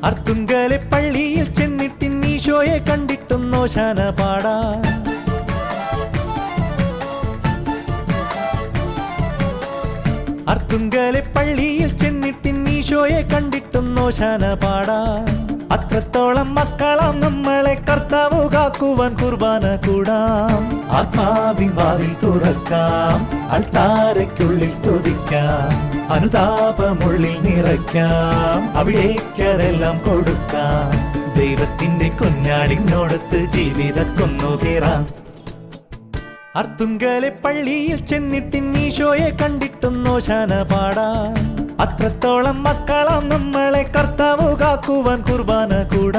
അർത്തുങ്കലെ പള്ളിയിൽ ചെന്നിട്ടിൻ ഈശോയെ കണ്ടിട്ടും നോശാന പാടാ. അർത്തുങ്കലെ പള്ളിയിൽ ചെന്നിട്ടിൻ ഈശോയെ കണ്ടിട്ടും നോശാന പാടാ. അത്രത്തോളം മക്കളാം നമ്മളെ കർത്താവ് കാക്കുവാൻ കുർബാന കൂടാം. ആത്മാവിൻ വാതിൽ തുറക്കാം, അൾത്താരയ്ക്കുള്ളിൽ സ്തുതിക്കാം, അനുതാപമുള്ളിൽ നിറയ്ക്കാം, അവിടേക്കതെല്ലാം കൊടുക്കാം. ദൈവത്തിന്റെ കുഞ്ഞാടിനോടത്ത് ജീവിതക്കൊന്നു കയറാം. അർത്തുങ്കലെ പള്ളിയിൽ ചെന്നിട്ടിൻ ഈശോയെ കണ്ടിട്ടും നോശാന പാടാ. അത്രത്തോളം മക്കളാം നമ്മളെ കർത്താവ് കാക്കുവാൻ കുർബാന കൂടാം.